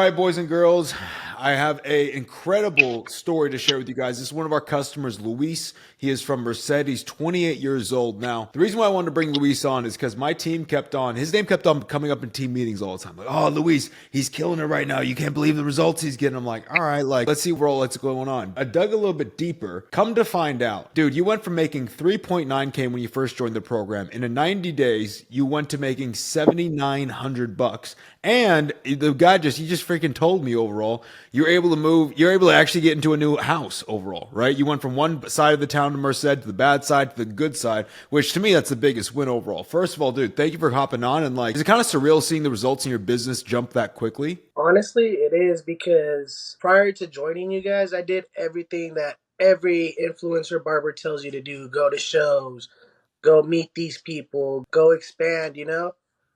right, boys and girls, I have a incredible story to share with you guys. This is one of our customers, Luis. He is from Merced. He's 28 years old now. The reason why I wanted to bring Luis on is because my team kept on, his name kept on coming up in team meetings all the time. Like, oh, Luis, he's killing it right now. You can't believe the results he's getting. I'm like, all right, like, let's see what's going on. I dug a little bit deeper. Come to find out, dude, you went from making 3.9K when you first joined the program. In 90 days, you went to making 7,900 bucks. And the guy he just freaking told me overall, you're able to actually get into a new house overall, right? You went from one side of the town to Merced to the bad side to the good side, which to me, that's the biggest win overall. First of all, dude, thank you for hopping on. And like, is it kind of surreal seeing the results in your business jump that quickly? Honestly, it is because prior to joining you guys, I did everything that every influencer barber tells you to do. Go to shows, go meet these people, go expand, you know?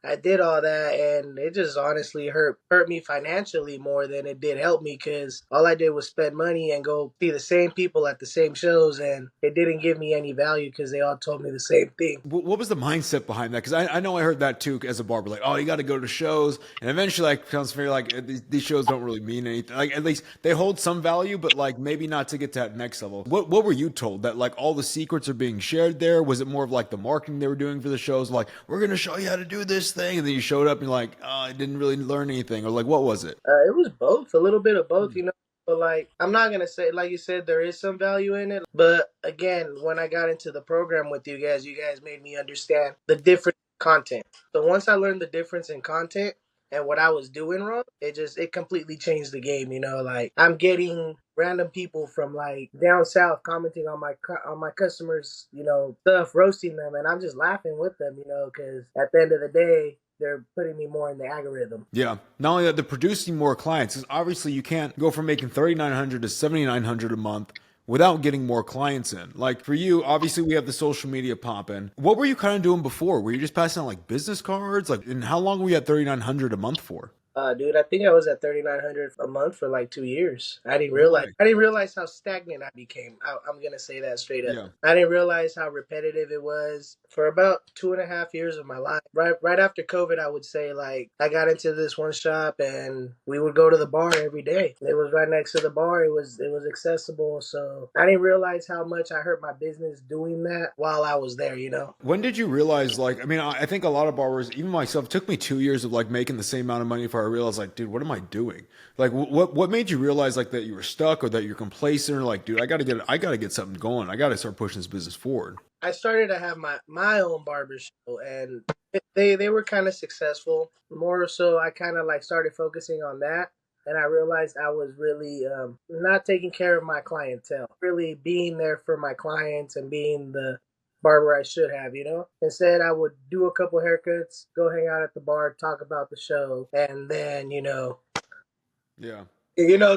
I did all that and it just honestly hurt me financially more than it did help me because all I did was spend money and go see the same people at the same shows and it didn't give me any value because they all told me the same thing. What was the mindset behind that? Because I know I heard that too as a barber, like, oh, you got to go to shows, and eventually, like, comes to figure like these shows don't really mean anything. Like, at least they hold some value, but like maybe not to get to that next level. What were you told that like all the secrets are being shared there? Was it more of like the marketing they were doing for the shows, like we're gonna show you how to do this thing, and then you showed up and you're like, oh, I didn't really learn anything, or like what was it? It was both, a little bit of both, you know. But like, I'm not gonna say, like you said, there is some value in it. But again, when I got into the program with you guys made me understand the different content. So once I learned the difference in content and what I was doing wrong, it completely changed the game. You know, like I'm getting random people from like down south commenting on on my customers, you know, stuff, roasting them, and I'm just laughing with them, you know, because at the end of the day, they're putting me more in the algorithm. Yeah. Not only that, they're producing more clients. Because obviously, you can't go from making 3,900 to 7,900 a month without getting more clients in. Like for you, obviously, we have the social media popping. What were you kind of doing before? Were you just passing out like business cards? Like, and how long were you at 3,900 a month for? Dude, I think I was at 3,900 a month for like 2 years. No way. I didn't realize how stagnant I became. I'm gonna say that straight up. Yeah. I didn't realize how repetitive it was for about 2.5 years of my life. Right after COVID, I would say like I got into this one shop and we would go to the bar every day. It was right next to the bar. It was accessible. So I didn't realize how much I hurt my business doing that while I was there. You know. When did you realize, like, I mean, I think a lot of barbers, even myself, it took me 2 years of like making the same amount of money before I realized, like, dude, what am I doing? Like, what made you realize like that you were stuck or that you're complacent or like, dude, I gotta get something going. I gotta start pushing this business forward. I started to have my own barber show, and they were kind of successful. More so, I kind of like started focusing on that, and I realized I was really not taking care of my clientele, really being there for my clients and being the barber I should have. You know, instead I would do a couple haircuts, go hang out at the bar, talk about the show, and then Yeah.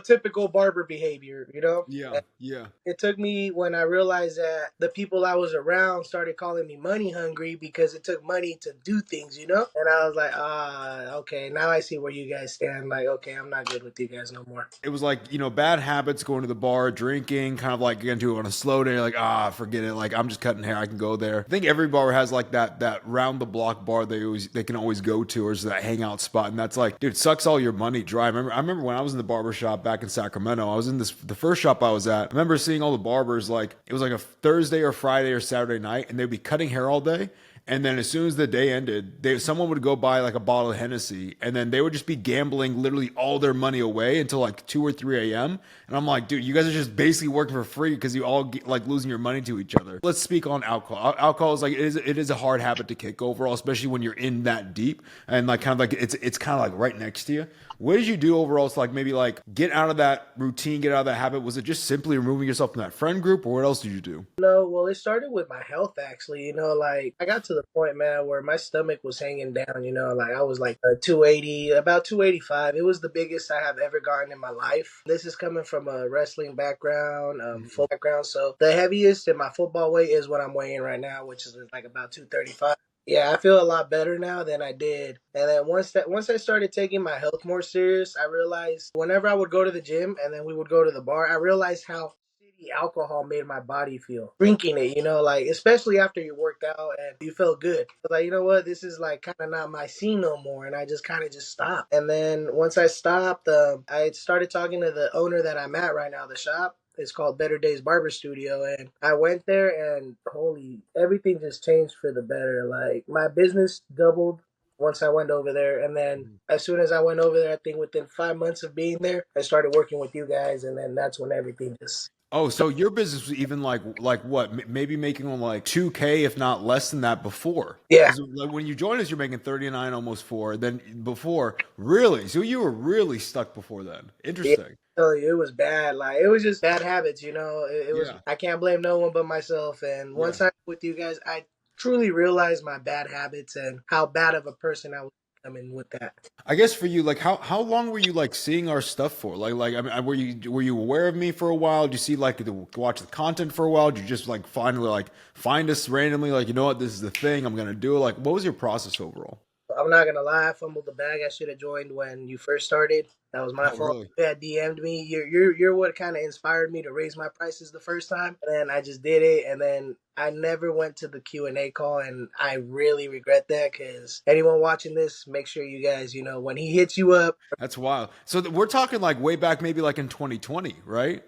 typical barber behavior. You know. Yeah. Yeah. It took me when I realized that the people I was around started calling me money hungry because it took money to do things, you know? And I was like, okay, now I see where you guys stand. Like, okay, I'm not good with you guys no more. It was like, bad habits, going to the bar, drinking, kind of like getting to it on a slow day, like, forget it. Like, I'm just cutting hair. I can go there. I think every bar has like that round the block bar they can always go to, or is that hangout spot. And that's like, dude, it sucks all your money dry. I remember when I was in the barber shop back in Sacramento, I was in the first shop I was at. I remember seeing all the barbers, like, it was like a Thursday or Friday or Saturday night, and they'd be cutting hair all day. And then as soon as the day ended, someone would go buy like a bottle of Hennessy, and then they would just be gambling literally all their money away until like 2 or 3 a.m. And I'm like, dude, you guys are just basically working for free because you all get, like losing your money to each other. Let's speak on alcohol. Alcohol is like it is a hard habit to kick overall, especially when you're in that deep and like kind of like it's kind of like right next to you. What did you do overall to like maybe like get out of that routine, get out of that habit? Was it just simply removing yourself from that friend group, or what else did you do? No, well, it started with my health actually. You know, like I got to the point, man, where my stomach was hanging down. You know, like I was like 280, about 285. It was the biggest I have ever gotten in my life. This is coming from a wrestling background, full background. So the heaviest in my football weight is what I'm weighing right now, which is like about 235. Yeah, I feel a lot better now than I did. And then once I started taking my health more serious, I realized whenever I would go to the gym and then we would go to the bar, I realized how shitty alcohol made my body feel. Drinking it, like especially after you worked out and you felt good. I was like, you know what, this is like kind of not my scene no more, and I just kind of just stopped. And then once I stopped, I started talking to the owner that I'm at right now, the shop. It's called Better Days Barber Studio, and I went there, and holy, everything just changed for the better. Like my business doubled once I went over there. And then as soon as I went over there, I think within 5 months of being there, I started working with you guys. And then that's when everything just. Oh, so your business was even like what? Maybe making on like 2K, if not less than that before. Yeah. Because like, when you joined us, you're making 39, almost 4. Then before, really? So you were really stuck before then. Yeah. Interesting. It was bad. Like it was just bad habits, it was. Yeah. I can't blame no one but myself. And Yeah. once I with you guys, I truly realized my bad habits and how bad of a person I was becoming with that. I guess for you, like how long were you like seeing our stuff for? Like I mean, were you aware of me for a while? Did you see like watch the content for a while? Did you just like finally like find us randomly? Like, you know what, this is the thing I'm gonna do. Like, what was your process overall? I'm not gonna lie, I fumbled the bag. I should have joined when you first started. That was my Oh, fault. really? You had DM'd me. You're what kind of inspired me to raise my prices the first time. And then I just did it, and then I never went to the Q&A call, and I really regret that. Because anyone watching this, make sure you guys, when he hits you up. That's wild. So we're talking like way back, maybe like in 2020, right?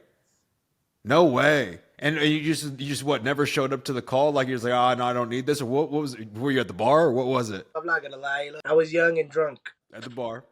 No way. And you just what? Never showed up to the call? Like you're just like, oh no, I don't need this, or what was? Were you at the bar, or what was it? I'm not gonna lie, I was young and drunk. At the bar.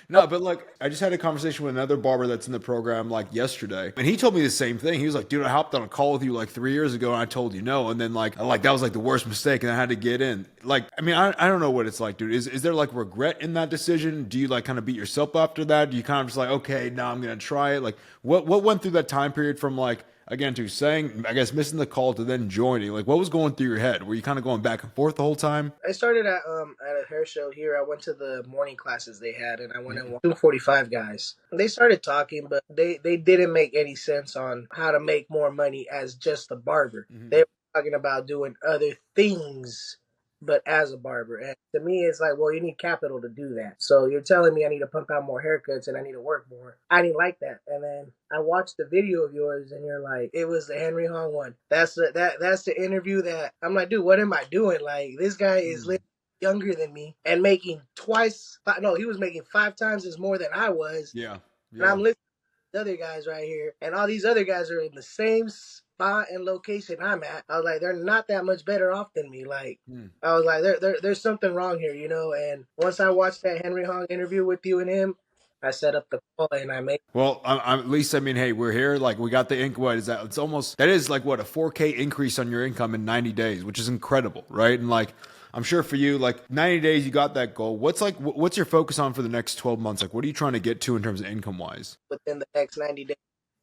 No, but like I just had a conversation with another barber that's in the program like yesterday, and he told me the same thing. He was like, "Dude, I hopped on a call with you like 3 years ago, and I told you no, and then like that was like the worst mistake, and I had to get in." Like, I mean, I don't know what it's like, dude. Is there like regret in that decision? Do you like kind of beat yourself up after that? Do you kind of just like, okay, now I'm gonna try it? Like, what went through that time period from like again to saying, I guess, missing the call to then joining? Like, what was going through your head? Were you kind of going back and forth the whole time? I started at a hair show here. I went to the morning classes they had, and I went and 245 guys. They started talking, but they didn't make any sense on how to make more money as just a barber. Mm-hmm. They were talking about doing other things, but as a barber. And to me, it's like, well, you need capital to do that. So you're telling me I need to pump out more haircuts and I need to work more. I didn't like that. And then I watched the video of yours, and you're like, it was the Henry Hong one. That's the interview that I'm like, dude, what am I doing? Like, this guy is literally younger than me and making twice. No, he was making 5 times as more than I was. Yeah, And yeah. I'm listening to the other guys right here, and all these other guys are in the same spot and location I'm at. I was like, they're not that much better off than me. Like, Hmm. I was like, there's something wrong here, And once I watched that Henry Hong interview with you and him, I set up the call and I made. Well, at least I mean, hey, we're here. Like, we got the ink. What is that? It's almost that is like what a 4K increase on your income in 90 days, which is incredible, right? And like, I'm sure for you, like 90 days, you got that goal. What's your focus on for the next 12 months? Like, what are you trying to get to in terms of income wise? Within the next 90 days,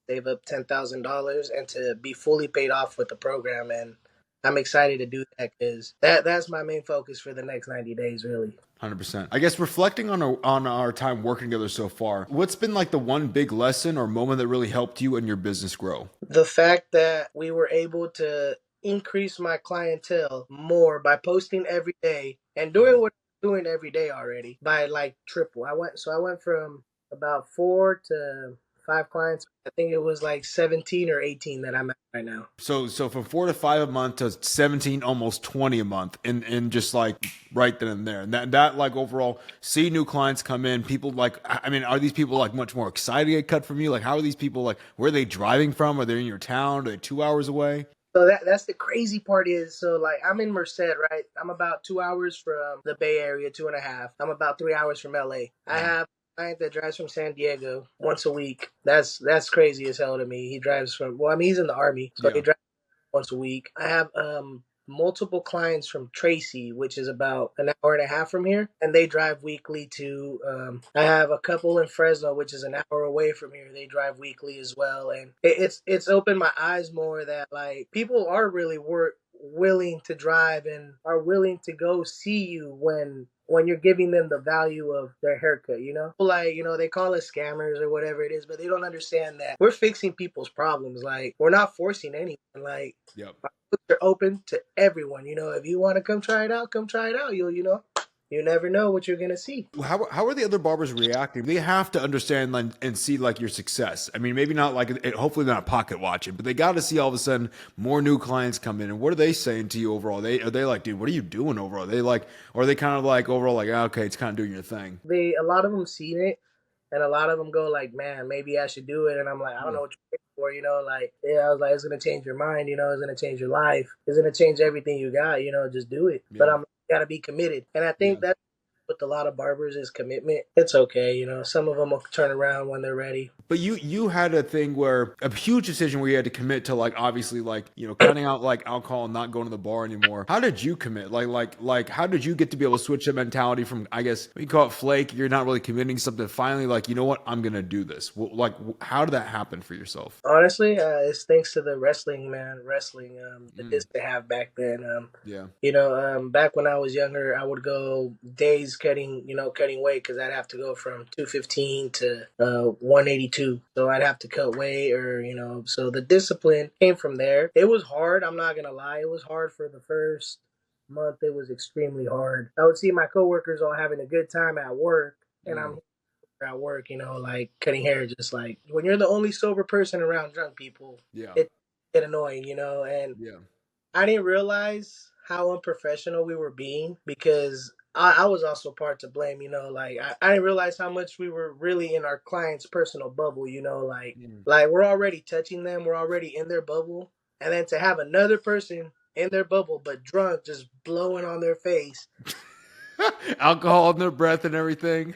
save up $10,000 and to be fully paid off with the program. And I'm excited to do that because that's my main focus for the next 90 days, really. 100%. I guess reflecting on our time working together so far, what's been like the one big lesson or moment that really helped you and your business grow? The fact that we were able to increase my clientele more by posting every day and doing what I'm doing every day already by like triple. I went from about 4 to 5 clients. I think it was like 17 or 18 that I'm at right now. So from 4 to 5 a month to 17, almost 20 a month, and just like right then and there, and that like overall, see new clients come in. People like, I mean, are these people like much more excited to get cut from you? Like, how are these people like? Where are they driving from? Are they in your town? Are they 2 hours away? So that's the crazy part is, so like I'm in Merced, right? I'm about 2 hours from the Bay Area, 2.5. I'm about 3 hours from LA. I have a client that drives from San Diego once a week. That's crazy as hell to me. He drives from, well, I mean, he's in the army, so Yeah. he drives once a week. I have multiple clients from Tracy, which is about an hour and a half from here, and they drive weekly to. I have a couple in Fresno, which is an hour away from here. They drive weekly as well, and it's opened my eyes more that like people are really willing to drive and are willing to go see you when you're giving them the value of their haircut, Like, they call us scammers or whatever it is, but they don't understand that we're fixing people's problems. Like, we're not forcing anyone. Like, Yep. they're open to everyone. If you want to come try it out, come try it out. You'll. You never know what you're gonna see. How are the other barbers reacting? They have to understand and see like your success. I mean, maybe not like hopefully they're not pocket watching, but they got to see all of a sudden more new clients come in. And what are they saying to you overall? Are they like, dude, what are you doing overall? They like, or are they kind of like overall like, "Ah, okay, it's kind of doing your thing." A lot of them seen it, and a lot of them go like, "Man, maybe I should do it." And I'm like, I don't Hmm. know what you're waiting for, you know. Like, yeah, I was like, it's gonna change your mind, you know. It's gonna change your life. It's gonna change everything you got, you know. Just do it. But Yeah, I'm gotta be committed, and I yeah. think that's with a lot of barbers is commitment. It's okay, you know. Some of them will turn around when they're ready. But you had a thing where a huge decision where you had to commit to like obviously like cutting out like alcohol and not going to the bar anymore. How did you commit? Like how did you get to be able to switch the mentality from I guess we call it flake. You're not really committing something. Finally, like you know what, I'm gonna do this. How did that happen for yourself? Honestly, it's thanks to the wrestling, man. Wrestling, the Mm, disc they have back then. yeah. You know, back when I was younger, I would go days cutting, cutting weight because I'd have to go from 215 to 182. So I'd have to cut weight or, so the discipline came from there. It was hard. I'm not going to lie. It was hard for the first month. It was extremely hard. I would see my coworkers all having a good time at work and I'm Mm, at work, like cutting hair, just like when you're the only sober person around drunk people, yeah. it get annoying, and Yeah. I didn't realize how unprofessional we were being because I was also part to blame, like I didn't realize how much we were really in our client's personal bubble, Mm. like we're already touching them, we're already in their bubble. And then to have another person in their bubble but drunk just blowing on their face. Alcohol in their breath and everything.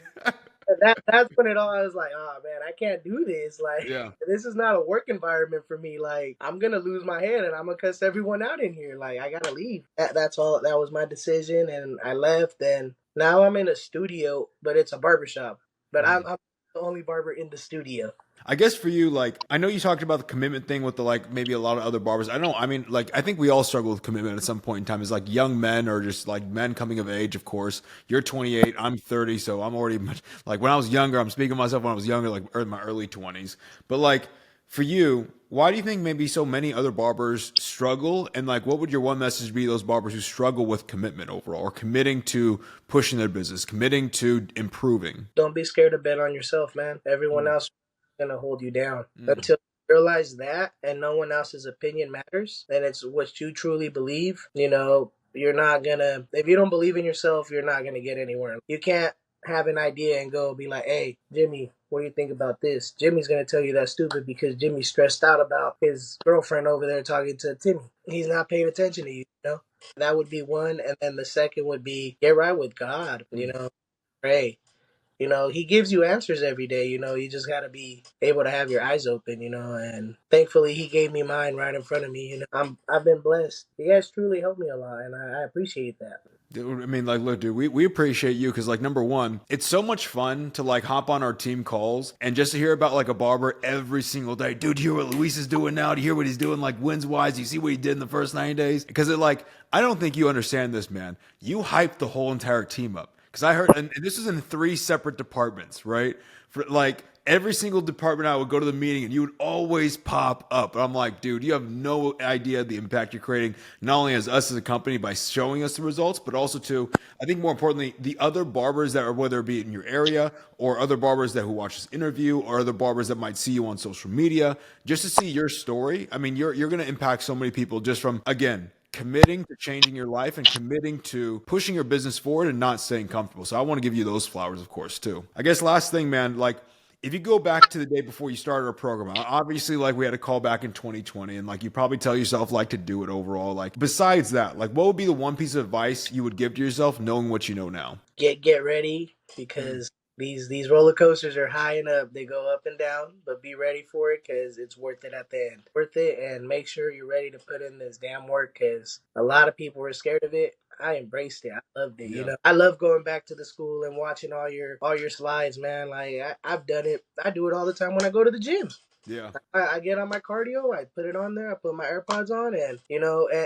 That's when it all I was like, oh man, I can't do this. Like Yeah. this is not a work environment for me. Like I'm gonna lose my head and I'm gonna cuss everyone out in here. Like I gotta leave. That's all. That was my decision, and I left. And now I'm in a studio, but it's a barbershop. But Mm. I'm the only barber in the studio. I guess for you, like, I know you talked about the commitment thing with the like maybe a lot of other barbers. I don't. I mean, like, I think we all struggle with commitment at some point in time. As like young men or just like men coming of age. Of course, you're 28. I'm 30, so I'm already much like when I was younger. I'm speaking of myself when I was younger, like in my early 20s. But like for you, why do you think maybe so many other barbers struggle? And like, what would your one message be to those barbers who struggle with commitment overall, or committing to pushing their business, committing to improving? Don't be scared to bet on yourself, man. Everyone Mm, else is gonna hold you down mm, until you realize that, and no one else's opinion matters. And it's what you truly believe. You're not gonna. If you don't believe in yourself, you're not gonna get anywhere. You can't have an idea and go be like, "Hey, Jimmy, what do you think about this?" Jimmy's gonna tell you that's stupid because Jimmy's stressed out about his girlfriend over there talking to Timmy. He's not paying attention to you. That would be one, and then the second would be get right with God. mm. Pray. He gives you answers every day. You just got to be able to have your eyes open. And thankfully, he gave me mine right in front of me. I've been blessed. He has truly helped me a lot, and I appreciate that. Dude, I mean, like, look, dude, we appreciate you because, like, number one, it's so much fun to like hop on our team calls and just to hear about like a barber every single day. Dude, do you hear what Luis is doing now? Do you hear what he's doing, like, wins wise? Do you see what he did in the first 90 days? Because it, like, I don't think you understand this, man. You hyped the whole entire team up because I heard, and this was in 3 separate departments, right? For like every single department, I would go to the meeting and you would always pop up. And I'm like, dude, you have no idea the impact you're creating, not only as us as a company by showing us the results, but also to, I think more importantly, the other barbers that are, whether it be in your area or other barbers that who watch this interview or other barbers that might see you on social media, just to see your story. I mean, you're going to impact so many people just from, again, committing to changing your life and committing to pushing your business forward and not staying comfortable. So I want to give you those flowers, of course, too. I guess last thing, man, like if you go back to the day before you started our program, obviously, like we had a call back in 2020, and like you probably tell yourself like to do it overall. Like besides that, like what would be the one piece of advice you would give to yourself, knowing what you know now? Get ready Mm, because these roller coasters are high and up. They go up and down, but be ready for it because it's worth it at the end. Worth it, and make sure you're ready to put in this damn work because a lot of people are scared of it. I embraced it. I loved it. yeah, I love going back to the school and watching all your slides, man. Like I've done it. I do it all the time when I go to the gym. yeah, I get on my cardio, I put it on there, I put my AirPods on, and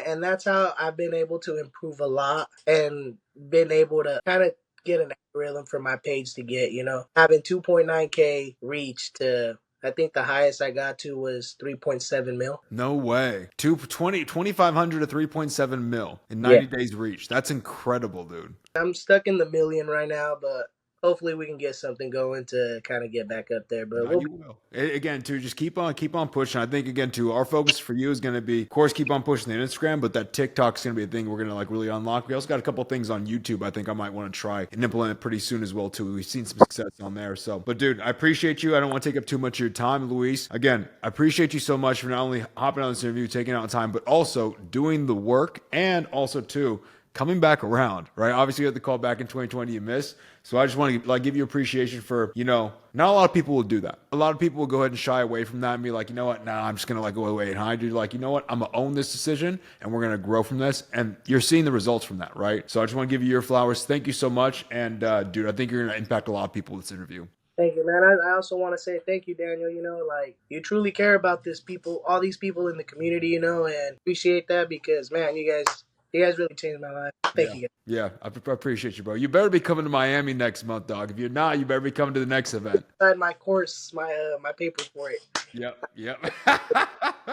and that's how I've been able to improve a lot and been able to kind of get an algorithm for my page to get, having 2.9K reach to I think the highest I got to was 3.7 mil. No way. 2,500 to 3.7 mil in Yeah. 90 days reach. That's incredible, dude. I'm stuck in the million right now, but hopefully we can get something going to kind of get back up there. But No, we'll you will. Again, too, just keep on pushing. I think again, too, our focus for you is going to be, of course, keep on pushing the Instagram, but that TikTok is going to be a thing we're going to like really unlock. We also got a couple things on YouTube. I think I might want to try and implement pretty soon as well, too. We've seen some success on there. So, but dude, I appreciate you. I don't want to take up too much of your time, Luis. Again, I appreciate you so much for not only hopping on this interview, taking out time, but also doing the work, and also too coming back around, right? Obviously, you had the call back in 2020 you missed. So I just want to like give you appreciation for, not a lot of people will do that. A lot of people will go ahead and shy away from that and be like, you know what? Nah, I'm just going to like go away and hide. You're like, you know what? I'm going to own this decision and we're going to grow from this. And you're seeing the results from that, right? So I just want to give you your flowers. Thank you so much. And dude, I think you're going to impact a lot of people with this interview. Thank you, man. I also want to say thank you, Daniel. Like you truly care about this people, all these people in the community, and appreciate that because, man, you guys really changed my life. Thank Yeah. you, guys. Yeah, I appreciate you, bro. You better be coming to Miami next month, dog. If you're not, you better be coming to the next event. Signed my course, my papers for it. Yep, yep.